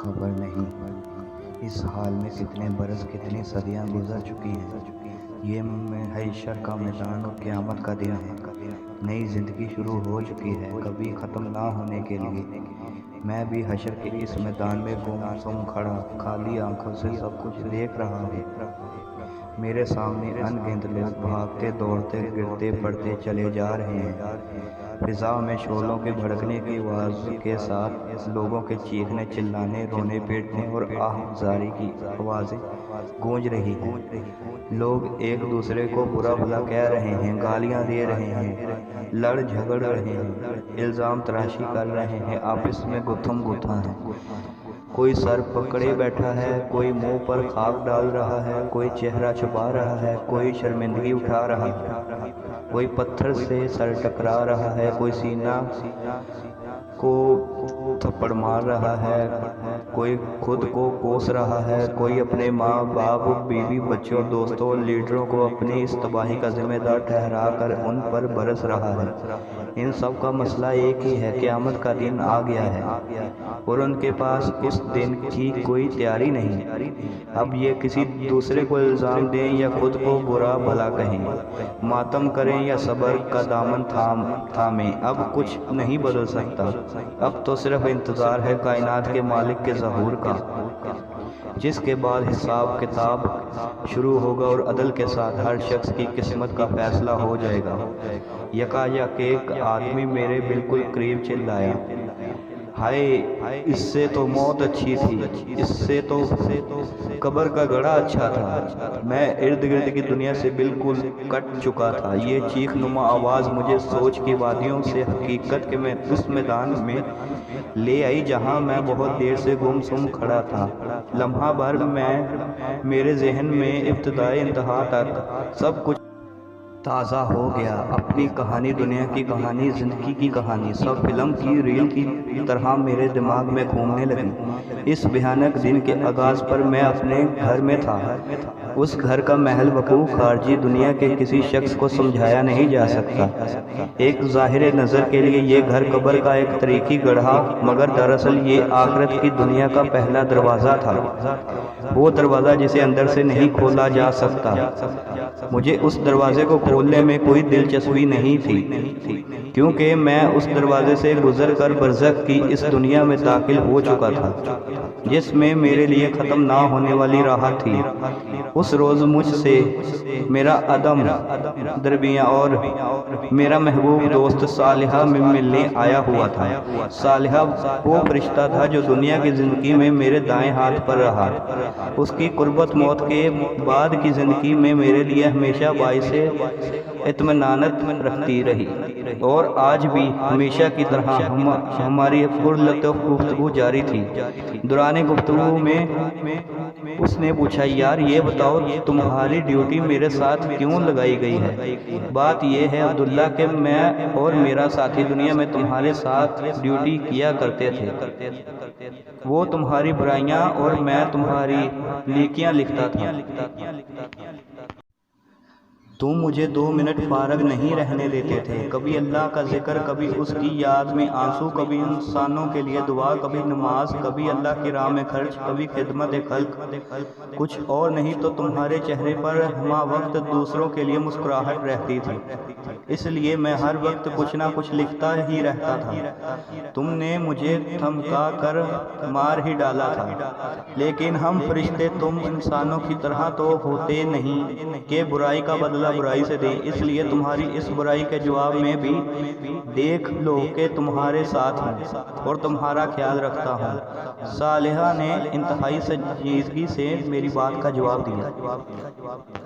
खबर नहीं। इस हाल में कितने बरस कितनी सदियां गुजर चुकी हैं। ये हशर का मैदान और क़यामत का दिन है। नई ज़िंदगी शुरू हो चुकी है, कभी ख़त्म ना होने के लिए। मैं भी हशर के इस मैदान में गुमसुम खड़ा खाली आंखों से सब कुछ देख रहा हूँ। मेरे सामने अनगिनत लोग भागते दौड़ते गिरते पड़ते चले जा रहे हैं। फिज़ा में शोलों के भड़कने की आवाज़ के साथ लोगों के चीखने चिल्लाने रोने पीटने और आहजारी की आवाज़ें गूंज रही हैं। लोग एक दूसरे को बुरा भला कह रहे हैं, गालियां दे रहे हैं, लड़ झगड़ रहे हैं, इल्ज़ाम तराशी कर रहे हैं, आपस में गुत्थम गुत्था है। कोई सर पकड़े बैठा है, कोई मुंह पर खाक डाल रहा है, कोई चेहरा छुपा रहा है, कोई शर्मिंदगी उठा रहा है, कोई पत्थर से सर टकरा रहा है, कोई सीना को थप्पड़ मार रहा है, कोई खुद को कोस रहा है, कोई अपने माँ बाप बीवी बच्चों दोस्तों लीडरों को अपनी इस तबाही का जिम्मेदार ठहरा कर उन पर बरस रहा है। इन सब का मसला एक ही है, क़यामत का दिन आ गया है और उनके पास उस दिन की कोई तैयारी नहीं। अब ये किसी दूसरे को इल्ज़ाम दें या खुद को बुरा भला कहें, मातम करें या सब्र का दामन थामें, अब कुछ नहीं बदल सकता। अब तो सिर्फ इंतज़ार है कायनात के मालिक के ज़हूर का, जिसके बाद हिसाब किताब शुरू होगा और अदल के साथ हर शख्स की किस्मत का फैसला हो जाएगा। यकायक एक आदमी मेरे बिल्कुल करीब चिल्लाया, हाय, इससे तो मौत अच्छी थी, इससे तो कब्र का गड़ा अच्छा था। मैं इर्द गिर्द की दुनिया से बिल्कुल कट चुका था। ये चीख नुमा आवाज़ मुझे सोच की वादियों से हकीकत के मैं उस मैदान में ले आई जहां मैं बहुत देर से गुमसुम खड़ा था। लम्हा भर मेरे जहन में इब्तिदाई इंतहा तक सब कुछ ताज़ा हो गया। अपनी कहानी, दुनिया की कहानी, ज़िंदगी की कहानी सब फिल्म की रील की तरह मेरे दिमाग में घूमने लगी। इस भयानक दिन के आगाज़ पर मैं अपने घर में था। उस घर का महल वकूफ़ खारजी दुनिया के किसी शख्स को समझाया नहीं जा सकता। एक ज़ाहिर नज़र के लिए ये घर कब्र का एक तरीकी गढ़ा, मगर दरअसल ये आखिरत की दुनिया का पहला दरवाज़ा था। वो दरवाज़ा जिसे अंदर से नहीं खोला जा सकता। मुझे उस दरवाजे को खोलने में कोई दिलचस्पी नहीं थी, क्योंकि मैं उस दरवाजे से गुजर कर बरज़ख की इस दुनिया में दाखिल हो चुका था, जिसमें मेरे लिए ख़त्म ना होने वाली राहत थी। उस रोज़ मुझसे मेरा अदम दरबिया और मेरा महबूब दोस्त सालिहा मिलने आया हुआ था। सालिहा वो फरिश्ता था जो दुनिया की ज़िंदगी में मेरे दाएं हाथ पर रहा। उसकी कुर्बत मौत के बाद की ज़िंदगी में मेरे लिए हमेशा बाइसे इत्मीनानत रखती रही और आज भी हमेशा की तरह हमारी पुरलतफ़ गुफ्तगू जारी थी। दौरान गुफ्तगू में उसने पूछा, यार ये बताओ, तुम्हारी ड्यूटी मेरे साथ क्यों लगाई गई है? बात यह है अब्दुल्ला कि मैं और मेरा साथी दुनिया में तुम्हारे साथ ड्यूटी किया करते थे। वो तुम्हारी बुराइयां और मैं तुम्हारी नेकियां लिखता था। तुम मुझे 2 मिनट फारग नहीं रहने देते थे। कभी अल्लाह का जिक्र, कभी उसकी याद में आंसू, कभी इंसानों के लिए दुआ, कभी नमाज, कभी अल्लाह की राह में खर्च, कभी खिदमत खल्क। कुछ और नहीं तो तुम्हारे चेहरे पर हमा वक्त दूसरों के लिए मुस्कुराहट रहती थी। इसलिए मैं हर वक्त कुछ ना कुछ लिखता ही रहता था। तुमने मुझे धमका कर मार ही डाला था, लेकिन हम फरिश्ते तुम इंसानों की तरह तो होते नहीं कि बुराई का बदला बुराई से दे। इसलिए तुम्हारी इस बुराई के जवाब में भी देख लो कि तुम्हारे साथ हूँ और तुम्हारा ख्याल रखता हूँ। सालिहा ने इंतहाई संजीदगी से मेरी बात का जवाब दिया।